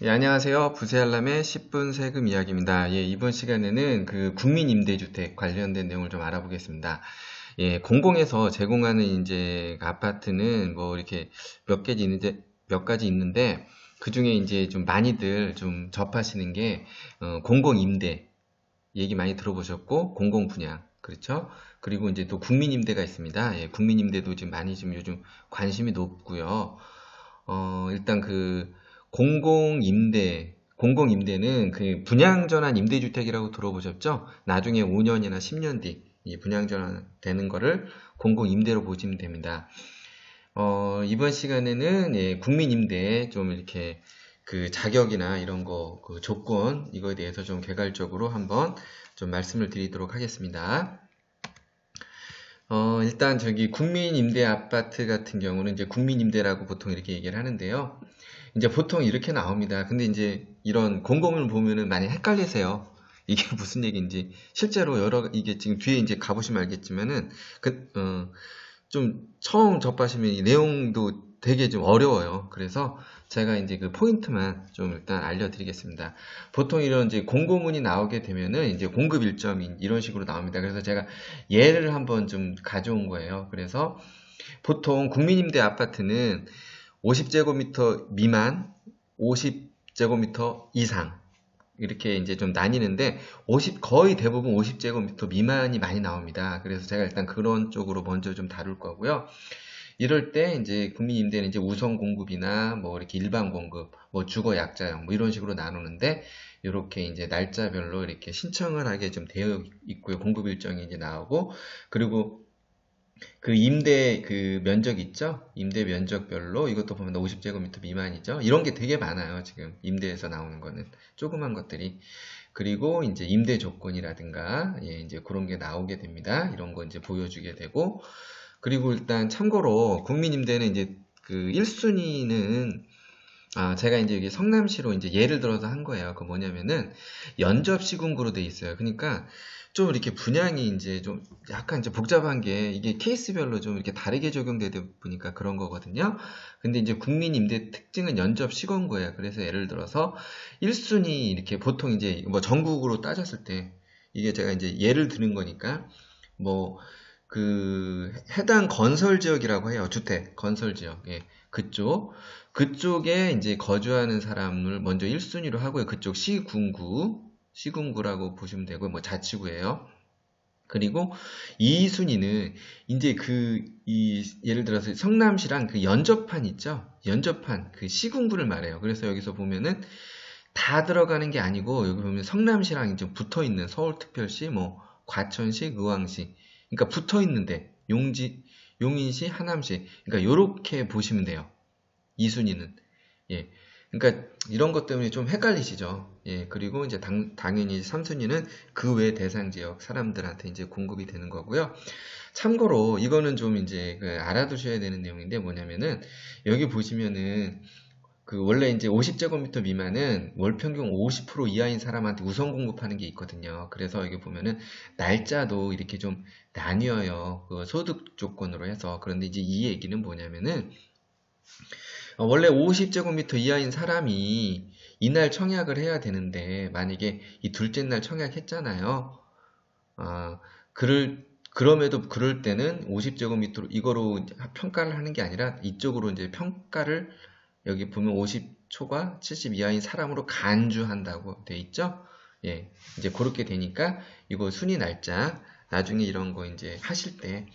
예, 안녕하세요. 부세알람의 10분 세금 이야기입니다. 예, 이번 시간에는 그 국민임대주택 관련된 내용을 좀 알아보겠습니다. 예, 공공에서 제공하는 이제 아파트는 뭐 이렇게 몇 가지 있는데, 그 중에 이제 좀 많이들 좀 접하시는 게, 공공임대 얘기 많이 들어보셨고, 공공분양. 그렇죠? 그리고 이제 또 국민임대가 있습니다. 예, 국민임대도 지금 많이 좀 요즘 관심이 높고요. 일단 그 공공임대는 그 분양전환 임대주택이라고 들어보셨죠? 나중에 5년이나 10년 뒤 이 분양전환 되는 거를 공공임대로 보시면 됩니다. 이번 시간에는 예, 국민임대 좀 이렇게 그 자격이나 이런 거, 그 조건, 이거에 대해서 좀 개괄적으로 한번 좀 말씀을 드리도록 하겠습니다. 일단 저기 국민임대 아파트 같은 경우는 이제 국민임대라고 보통 이렇게 얘기를 하는데요. 이제 보통 이렇게 나옵니다. 근데 이제 이런 공고문을 보면은 많이 헷갈리세요. 이게 무슨 얘기인지. 실제로 이게 지금 뒤에 이제 가보시면 알겠지만은, 좀 처음 접하시면 이 내용도 되게 좀 어려워요. 그래서 제가 이제 그 포인트만 좀 일단 알려드리겠습니다. 보통 이런 이제 공고문이 나오게 되면은 이제 공급 일정인 이런 식으로 나옵니다. 그래서 제가 예를 한번 좀 가져온 거예요. 그래서 보통 국민임대 아파트는 50제곱미터 미만, 50제곱미터 이상 이렇게 이제 좀 나뉘는데 거의 대부분 50제곱미터 미만이 많이 나옵니다. 그래서 제가 일단 그런 쪽으로 먼저 좀 다룰 거고요. 이럴 때 이제 국민임대는 이제 우선 공급이나 뭐 이렇게 일반 공급, 뭐 주거 약자형 뭐 이런 식으로 나누는데 이렇게 이제 날짜별로 이렇게 신청을 하게 좀 되어 있고요. 공급 일정이 이제 나오고 그리고 그 임대 그 면적 있죠? 임대 면적별로 이것도 보면 50제곱미터 미만이죠? 이런 게 되게 많아요. 지금 임대에서 나오는 거는 조그만 것들이. 그리고 이제 임대 조건이라든가 예, 이제 그런 게 나오게 됩니다. 이런 거 이제 보여주게 되고 그리고 일단 참고로 국민임대는 이제 그 1순위는 제가 이제 여기 성남시로 이제 예를 들어서 한 거예요. 그 뭐냐면은 연접 시군구로 돼 있어요. 그러니까 좀 이렇게 분양이 이제 좀 약간 이제 복잡한 게 이게 케이스별로 좀 이렇게 다르게 적용되다 보니까 그런 거거든요. 근데 이제 국민임대 특징은 연접 시군구예요. 그래서 예를 들어서 1순위 이렇게 보통 이제 뭐 전국으로 따졌을 때 이게 제가 이제 예를 드는 거니까 뭐 그 해당 건설 지역이라고 해요. 주택 건설 지역. 예. 그쪽에 이제 거주하는 사람을 먼저 1순위로 하고요. 그쪽 시군구라고 보시면 되고요. 뭐 자치구예요. 그리고 2순위는 이제 예를 들어서 성남시랑 그 연접한 있죠? 연접한 그 시군구를 말해요. 그래서 여기서 보면은 다 들어가는 게 아니고 여기 보면 성남시랑 이제 붙어 있는 서울특별시, 뭐 과천시, 의왕시, 그러니까 붙어 있는데 용인시, 하남시, 그러니까 요렇게 보시면 돼요. 2순위는. 예. 그러니까 이런 것 때문에 좀 헷갈리시죠. 예. 그리고 이제 당연히 3순위는 그 외 대상 지역 사람들한테 이제 공급이 되는 거고요. 참고로 이거는 좀 이제 알아두셔야 되는 내용인데 뭐냐면은 여기 보시면은 그 원래 이제 50제곱미터 미만은 월 평균 50% 이하인 사람한테 우선 공급하는 게 있거든요. 그래서 여기 보면은 날짜도 이렇게 좀 나뉘어요. 그 소득 조건으로 해서. 그런데 이제 이 얘기는 뭐냐면은 원래 50제곱미터 이하인 사람이 이날 청약을 해야 되는데 만약에 이 둘째 날 청약했잖아요. 아, 그럼에도 그럴 때는 50제곱미터로 이거로 이제 평가를 하는 게 아니라 이쪽으로 이제 평가를 여기 보면 50초과 70 이하인 사람으로 간주한다고 돼 있죠? 예. 이제 그렇게 되니까 이거 순위 날짜 나중에 이런 거 이제 하실 때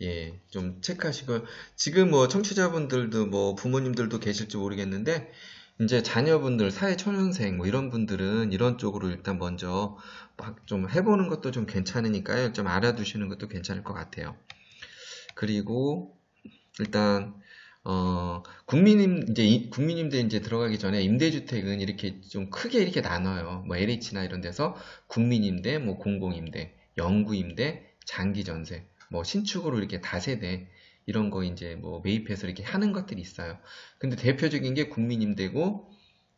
예, 좀 체크하시고, 지금 뭐 청취자분들도 뭐 부모님들도 계실지 모르겠는데, 이제 자녀분들, 사회초년생 뭐 이런 분들은 이런 쪽으로 일단 먼저 막 좀 해보는 것도 좀 괜찮으니까요. 좀 알아두시는 것도 괜찮을 것 같아요. 그리고 일단, 국민임대 이제 들어가기 전에 임대주택은 이렇게 좀 크게 이렇게 나눠요. 뭐 LH나 이런 데서 국민임대, 뭐 공공임대, 영구임대, 장기전세. 뭐 신축으로 이렇게 다세대 이런 거 이제 뭐 매입해서 이렇게 하는 것들이 있어요. 근데 대표적인 게 국민임대고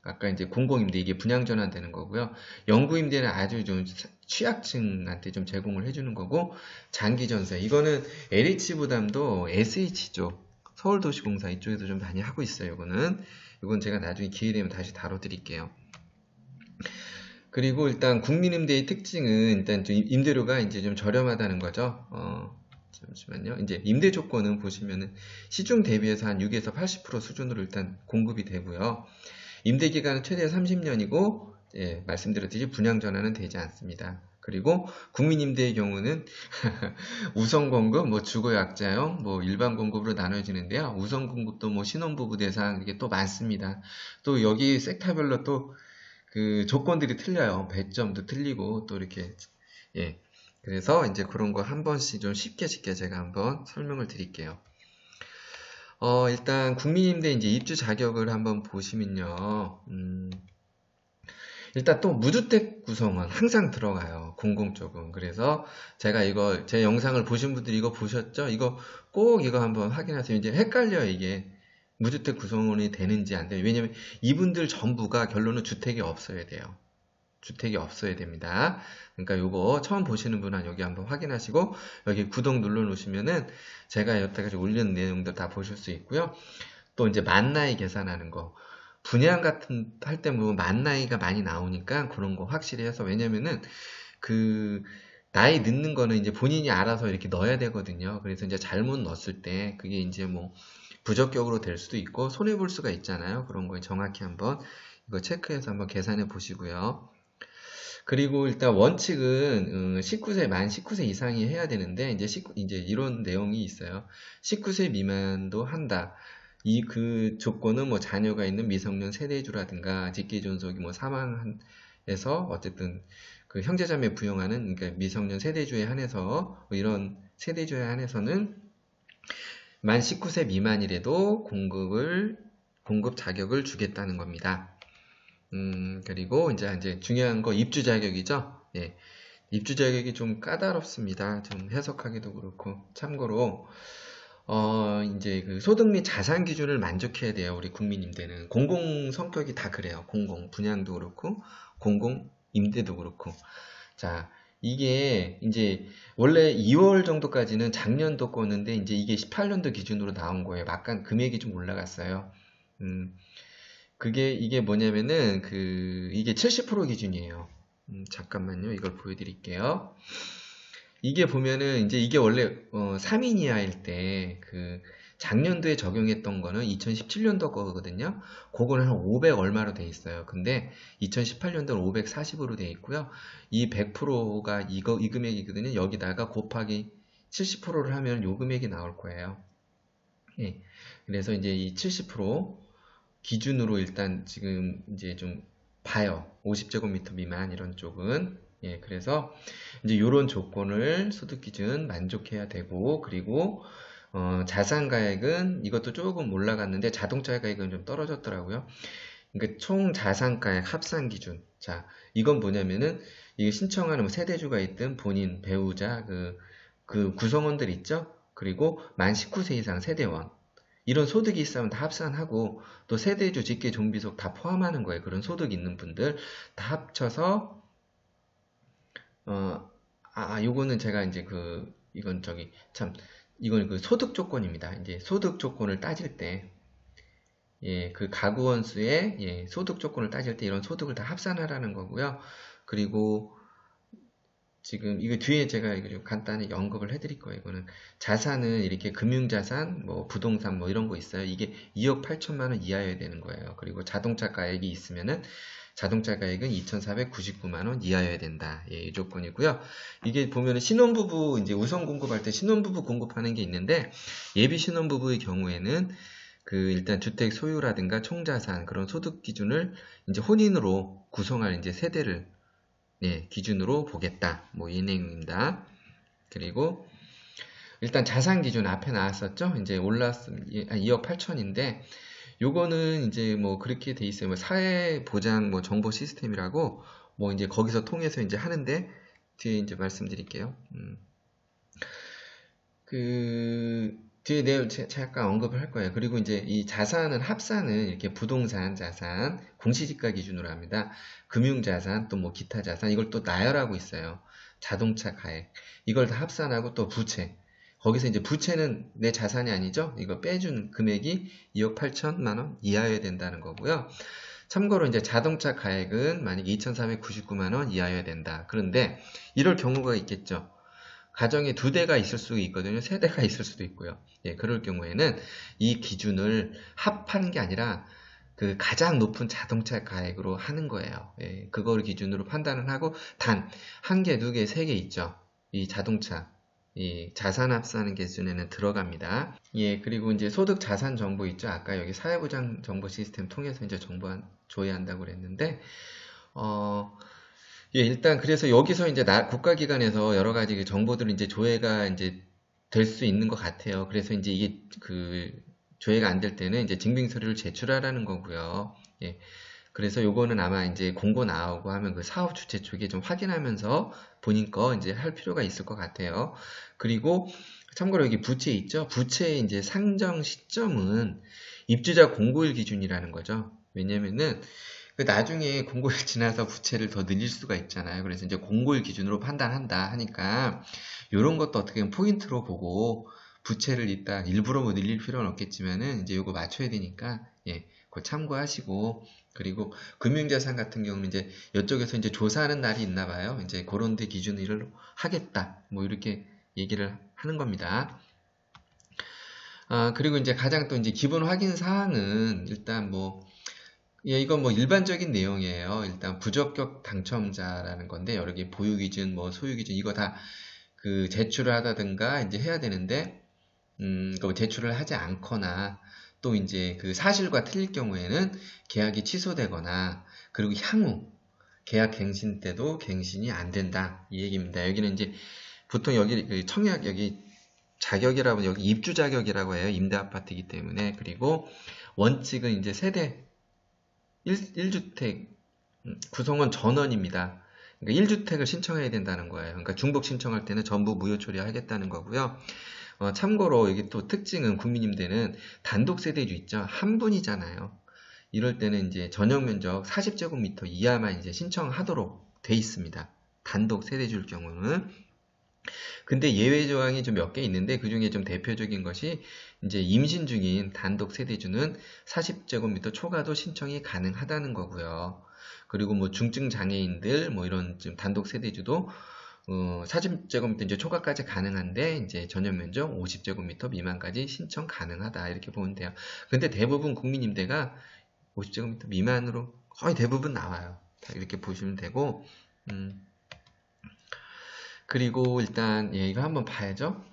아까 이제 공공임대 이게 분양전환되는 거고요. 영구임대는 아주 좀 취약층한테 좀 제공을 해주는 거고 장기전세 이거는 LH 부담도 SH 쪽 서울도시공사 이쪽에서 좀 많이 하고 있어요. 이건 제가 나중에 기회 되면 다시 다뤄드릴게요. 그리고 일단 국민임대의 특징은 일단 좀 임대료가 이제 좀 저렴하다는 거죠. 잠시만요. 이제 임대 조건은 보시면은 시중 대비해서 한 6에서 80% 수준으로 일단 공급이 되고요. 임대 기간은 최대 30년이고, 예, 말씀드렸듯이 분양 전환은 되지 않습니다. 그리고 국민임대의 경우는 우선 공급, 뭐 주거약자형, 뭐 일반 공급으로 나눠지는데요. 우선 공급도 뭐 신혼부부 대상 이게 또 많습니다. 또 여기 섹터별로 또 그 조건들이 틀려요. 배점도 틀리고 또 이렇게, 예. 그래서 이제 그런 거 한 번씩 좀 쉽게 제가 한번 설명을 드릴게요. 일단 국민임대 이제 입주 자격을 한번 보시면요. 일단 또 무주택 구성은 항상 들어가요. 공공 쪽은. 그래서 제가 이거 제 영상을 보신 분들이 이거 보셨죠? 꼭 이거 한번 확인하세요. 이제 헷갈려요, 이게. 무주택 구성원이 되는지 안 돼요. 왜냐면 이분들 전부가 결론은 주택이 없어야 돼요. 주택이 없어야 됩니다. 그러니까 요거 처음 보시는 분은 여기 한번 확인하시고 여기 구독 눌러 놓으시면은 제가 여태까지 올린 내용들 다 보실 수 있고요. 또 이제 만나이 계산하는 거. 분양 같은 할 때 보면 만나이가 많이 나오니까 그런 거 확실히 해서, 왜냐면은 그 나이 넣는 거는 이제 본인이 알아서 이렇게 넣어야 되거든요. 그래서 이제 잘못 넣었을 때 그게 이제 뭐 부적격으로 될 수도 있고 손해 볼 수가 있잖아요. 그런 거에 정확히 한번 이거 체크해서 한번 계산해 보시고요. 그리고 일단 원칙은 19세 만 19세 이상이 해야 되는데 이제 이런 내용이 있어요. 19세 미만도 한다. 그 조건은 뭐 자녀가 있는 미성년 세대주라든가 직계존속이 뭐 사망해서 어쨌든 그 형제자매 부용하는, 그러니까 미성년 세대주에 한해서 뭐 이런 세대주에 한해서는 만 19세 미만이라도 공급 자격을 주겠다는 겁니다. 그리고 이제 중요한 거 입주 자격이죠. 예. 입주 자격이 좀 까다롭습니다. 좀 해석하기도 그렇고. 참고로, 이제 그 소득 및 자산 기준을 만족해야 돼요. 우리 국민임대는. 공공 성격이 다 그래요. 공공 분양도 그렇고, 공공 임대도 그렇고. 자, 이게 이제 원래 2월 정도까지는 작년도 거였는데 이제 이게 18년도 기준으로 나온 거예요. 약간 금액이 좀 올라갔어요. 이게 뭐냐면은 이게 70% 기준이에요. 잠깐만요. 이걸 보여드릴게요. 이게 보면은 이제 이게 원래 3인 이하일 때 작년도에 적용했던 거는 2017년도 거거든요. 그거는 한 500 얼마로 돼 있어요. 근데 2018년도는 540으로 돼 있고요. 이 100%가 이 금액이거든요. 여기다가 곱하기 70%를 하면 요 금액이 나올 거예요. 예. 그래서 이제 이 70% 기준으로 일단 지금 이제 좀 봐요. 50제곱미터 미만 이런 쪽은. 예, 그래서 이제 이런 조건을 소득 기준 만족해야 되고, 그리고 자산 가액은 이것도 조금 올라갔는데 자동차 가액은 좀 떨어졌더라고요. 그러니까 총 자산 가액 합산 기준. 자, 이건 뭐냐면은 이게 신청하는 뭐 세대주가 있든 본인 배우자 그 구성원들 있죠. 그리고 만 19세 이상 세대원. 이런 소득이 있으면 다 합산하고 또 세대주, 직계, 종비속 다 포함하는 거예요. 그런 소득 있는 분들 다 합쳐서 요거는 제가 이제 이건 그 소득 조건입니다. 이제 소득 조건을 따질 때, 예, 그 가구 원수의 예, 소득 조건을 따질 때 이런 소득을 다 합산하라는 거고요. 그리고 지금 이거 뒤에 제가 이거 좀 간단히 언급을 해드릴 거예요. 이거는 자산은 이렇게 금융자산, 뭐 부동산 뭐 이런 거 있어요. 이게 2억 8천만 원 이하여야 되는 거예요. 그리고 자동차 가액이 있으면은 자동차 가액은 2,499만 원 이하여야 된다. 예, 이 조건이고요. 이게 보면은 신혼부부 이제 우선 공급할 때 신혼부부 공급하는 게 있는데 예비 신혼부부의 경우에는 일단 주택 소유라든가 총자산 그런 소득 기준을 이제 혼인으로 구성할 이제 세대를 예, 기준으로 보겠다. 뭐 이 내용입니다. 그리고 일단 자산 기준 앞에 나왔었죠? 이제 올랐습니다. 2억 8천인데 요거는 이제 뭐 그렇게 돼 있어요. 뭐 사회 보장 뭐 정보 시스템이라고 뭐 이제 거기서 통해서 이제 하는데 뒤에 이제 말씀드릴게요. 뒤에 내용 제가 약간 언급을 할 거예요. 그리고 이제 이 자산은 합산은 이렇게 부동산 자산, 공시지가 기준으로 합니다. 금융자산, 또 뭐 기타 자산, 이걸 또 나열하고 있어요. 자동차 가액. 이걸 다 합산하고 또 부채. 거기서 이제 부채는 내 자산이 아니죠. 이거 빼준 금액이 2억 8천만 원 이하여야 된다는 거고요. 참고로 이제 자동차 가액은 만약에 2,499만 원 이하여야 된다. 그런데 이럴 경우가 있겠죠. 가정에 2대가 있을 수도 있거든요. 3대가 있을 수도 있고요. 예, 그럴 경우에는 이 기준을 합하는 게 아니라 그 가장 높은 자동차 가액으로 하는 거예요. 예, 그걸 기준으로 판단을 하고 단 1개, 2개, 3개 있죠. 이 자동차, 이 자산 합산하는 기준에는 들어갑니다. 예, 그리고 이제 소득 자산 정보 있죠. 아까 여기 사회보장 정보 시스템 통해서 이제 정보 조회한다고 그랬는데, 예, 일단 그래서 여기서 이제 국가기관에서 여러 가지 그 정보들을 이제 조회가 이제 될 수 있는 것 같아요. 그래서 이제 이게 그 조회가 안 될 때는 이제 증빙 서류를 제출하라는 거고요. 예. 그래서 요거는 아마 이제 공고 나오고 하면 그 사업 주체 쪽에 좀 확인하면서 본인 거 이제 할 필요가 있을 것 같아요. 그리고 참고로 여기 부채 있죠? 부채의 이제 상정 시점은 입주자 공고일 기준이라는 거죠. 왜냐면은 그 나중에 공고일 지나서 부채를 더 늘릴 수가 있잖아요. 그래서 이제 공고일 기준으로 판단한다 하니까 이런 것도 어떻게 보면 포인트로 보고 부채를 일단 일부러 뭐 늘릴 필요는 없겠지만은 이제 요거 맞춰야 되니까 예, 그거 참고하시고 그리고 금융자산 같은 경우는 이제 이쪽에서 이제 조사하는 날이 있나 봐요. 이제 그런 데 기준으로 하겠다. 뭐 이렇게 얘기를 하는 겁니다. 그리고 이제 가장 또 이제 기본 확인 사항은 일단 뭐 예, 이건 뭐 일반적인 내용이에요. 일단 부적격 당첨자라는 건데 여러 개 보유 기준, 뭐 소유 기준 이거 다 그 제출을 하다든가 이제 해야 되는데 그 제출을 하지 않거나 또 이제 그 사실과 틀릴 경우에는 계약이 취소되거나 그리고 향후 계약 갱신 때도 갱신이 안 된다 이 얘기입니다. 여기는 이제 보통 여기 청약 여기 자격이라고 여기 입주 자격이라고 해요. 임대 아파트이기 때문에 그리고 원칙은 이제 세대 1주택 구성원 전원입니다. 그러니까 1주택을 신청해야 된다는 거예요. 그러니까 중복 신청할 때는 전부 무효 처리하겠다는 거고요. 참고로 여기 또 특징은 국민임대는 단독 세대주 있죠. 한 분이잖아요. 이럴 때는 이제 전용 면적 40제곱미터 이하만 이제 신청하도록 돼 있습니다. 단독 세대주일 경우는. 근데 예외 조항이 좀 몇 개 있는데 그 중에 좀 대표적인 것이 이제 임신 중인 단독 세대주는 40제곱미터 초과도 신청이 가능하다는 거고요. 그리고 뭐 중증 장애인들 뭐 이런 좀 단독 세대주도 40제곱미터 이제 초과까지 가능한데 이제 전용 면적 50제곱미터 미만까지 신청 가능하다 이렇게 보면 돼요. 근데 대부분 국민임대가 50제곱미터 미만으로 거의 대부분 나와요. 이렇게 보시면 되고 그리고 일단 예, 이거 한번 봐야죠.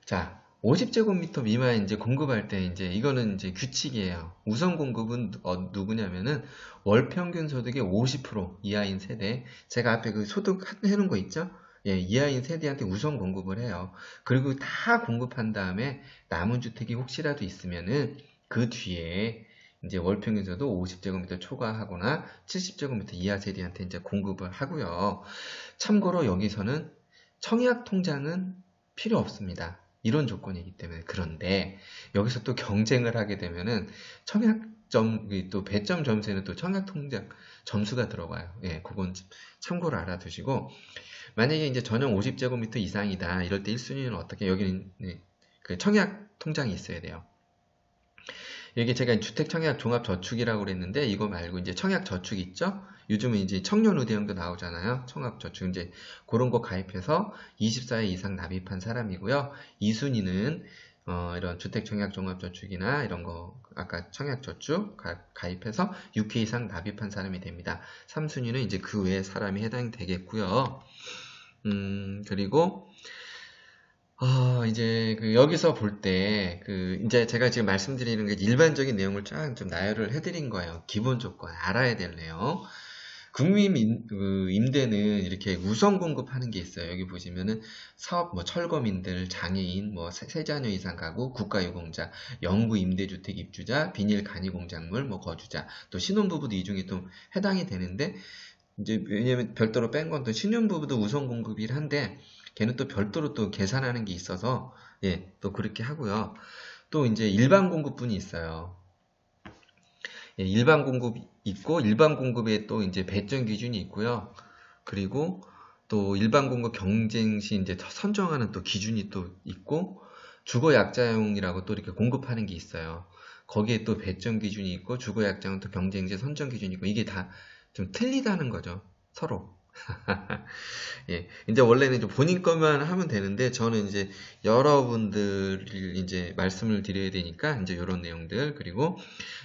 자, 50제곱미터 미만 이제 공급할 때 이제 이거는 이제 규칙이에요. 우선 공급은 누구냐면은 월 평균 소득의 50% 이하인 세대. 제가 앞에 그 소득 해놓은 거 있죠? 예, 이하인 세대한테 우선 공급을 해요. 그리고 다 공급한 다음에 남은 주택이 혹시라도 있으면은 그 뒤에 이제 월 평균 소득 50제곱미터 초과하거나 70제곱미터 이하 세대한테 이제 공급을 하고요. 참고로 여기서는 청약 통장은 필요 없습니다. 이런 조건이기 때문에. 그런데 여기서 또 경쟁을 하게 되면은 청약점 또 배점 점수에는 또 청약 통장 점수가 들어가요. 예, 그건 참고로 알아두시고 만약에 이제 전용 50제곱미터 이상이다 이럴 때 1순위는 어떻게 여기는 그 청약 통장이 있어야 돼요. 여기 제가 주택청약 종합저축이라고 그랬는데 이거 말고 이제 청약저축 있죠? 요즘은 이제 청년우대형도 나오잖아요. 청약저축 이제 그런 거 가입해서 24회 이상 납입한 사람이고요. 2순위는 이런 주택청약 종합저축이나 이런 거 아까 청약저축 가입해서 6회 이상 납입한 사람이 됩니다. 3순위는 이제 그 외에 사람이 해당되겠고요. 그리고 이제 여기서 볼 때 이제 제가 지금 말씀드리는 게 일반적인 내용을 쫙 좀 나열을 해드린 거예요. 기본 조건 알아야 될 내용. 국민 임대는 이렇게 우선 공급하는 게 있어요. 여기 보시면은 사업 뭐 철거민들, 장애인, 뭐 세 자녀 이상 가구, 국가유공자, 영구 임대주택 입주자, 비닐 간이공작물, 뭐 거주자, 또 신혼부부도 이 중에 또 해당이 되는데 이제 왜냐면 별도로 뺀 건 또 신혼부부도 우선 공급이긴 한데 걔는 또 별도로 또 계산하는 게 있어서 예, 또 그렇게 하고요. 또 이제 일반 공급분이 있어요. 예, 일반 공급 있고 일반 공급에 또 이제 배점 기준이 있고요. 그리고 또 일반 공급 경쟁 시 이제 선정하는 또 기준이 또 있고, 주거 약자용이라고 또 이렇게 공급하는 게 있어요. 거기에 또 배점 기준이 있고, 주거 약자용 또 경쟁 시 선정 기준이 있고, 이게 다 좀 틀리다는 거죠, 서로. 예, 이제 원래는 이제 본인 것만 하면 되는데, 저는 이제 여러분들 이제 말씀을 드려야 되니까, 이제 이런 내용들, 그리고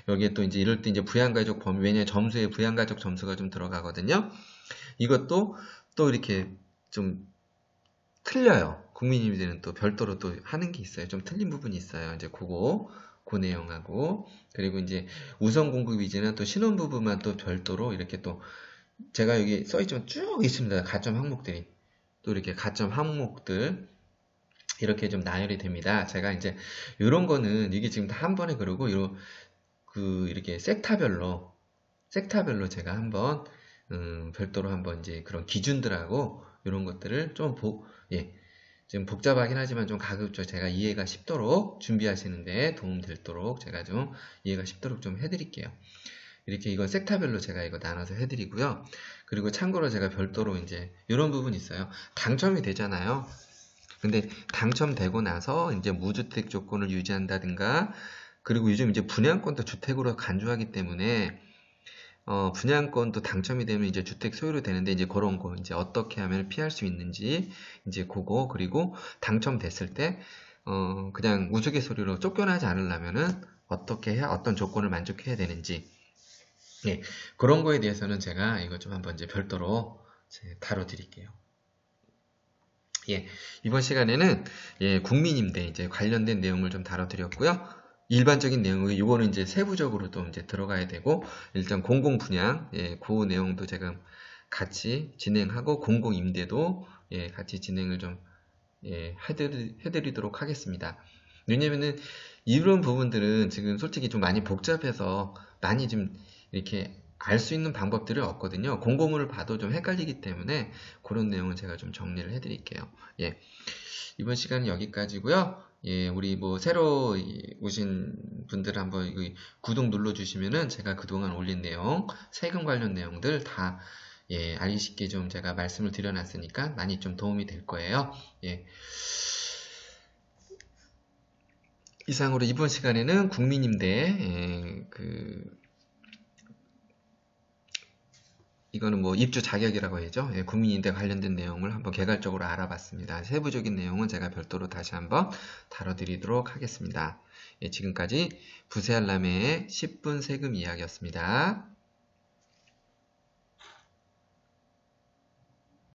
여기에 또 이제 이럴 때 이제 부양가족 범위, 왜냐면 점수에 부양가족 점수가 좀 들어가거든요. 이것도 또 이렇게 좀 틀려요. 국민님들은 또 별도로 또 하는 게 있어요. 좀 틀린 부분이 있어요. 이제 그 내용하고, 그리고 이제 우선 공급 위주는 또 신혼 부분만 또 별도로 이렇게 또 제가 여기 써있지만 쭉 있습니다. 가점 항목들이. 또 이렇게 가점 항목들 이렇게 좀 나열이 됩니다. 제가 이제 이런 거는 이게 지금 다 한 번에 그러고 이렇게 섹타별로 제가 한번 별도로 한번 이제 그런 기준들하고 이런 것들을 좀 좀 복잡하긴 하지만 좀 가급적 제가 이해가 쉽도록 준비하시는데 도움 되도록 제가 좀 이해가 쉽도록 좀 해드릴게요. 이렇게 이건 섹타별로 제가 이거 나눠서 해드리고요. 그리고 참고로 제가 별도로 이제 이런 부분이 있어요. 당첨이 되잖아요. 근데 당첨되고 나서 이제 무주택 조건을 유지한다든가, 그리고 요즘 이제 분양권도 주택으로 간주하기 때문에 분양권도 당첨이 되면 이제 주택 소유로 되는데, 이제 그런 거 이제 어떻게 하면 피할 수 있는지 이제 그거, 그리고 당첨됐을 때 그냥 우스갯소리로 쫓겨나지 않으려면은 어떻게 해야 어떤 조건을 만족해야 되는지, 예, 그런 거에 대해서는 제가 이거 좀 한번 이제 별도로 다뤄드릴게요. 예, 이번 시간에는 국민임대 이제 관련된 내용을 좀 다뤄드렸고요. 일반적인 내용은 이거는 이제 세부적으로 또 이제 들어가야 되고, 일단 공공 분양, 그 내용도 제가 같이 진행하고, 공공 임대도 같이 진행을 좀 해드리도록 하겠습니다. 왜냐면은 이런 부분들은 지금 솔직히 좀 많이 복잡해서 많이 좀 이렇게 알 수 있는 방법들이 없거든요. 공고문을 봐도 좀 헷갈리기 때문에 그런 내용은 제가 좀 정리를 해드릴게요. 예, 이번 시간은 여기까지고요. 예, 우리 뭐 새로 오신 분들 한번 구독 눌러주시면은 제가 그동안 올린 내용, 세금 관련 내용들 다 알기 쉽게 좀 제가 말씀을 드려놨으니까 많이 좀 도움이 될 거예요. 예. 이상으로 이번 시간에는 국민임대 이거는 뭐 입주 자격이라고 하죠. 국민임대 관련된 내용을 한번 개괄적으로 알아봤습니다. 세부적인 내용은 제가 별도로 다시 한번 다뤄드리도록 하겠습니다. 지금까지 부세알람의 10분 세금 이야기였습니다.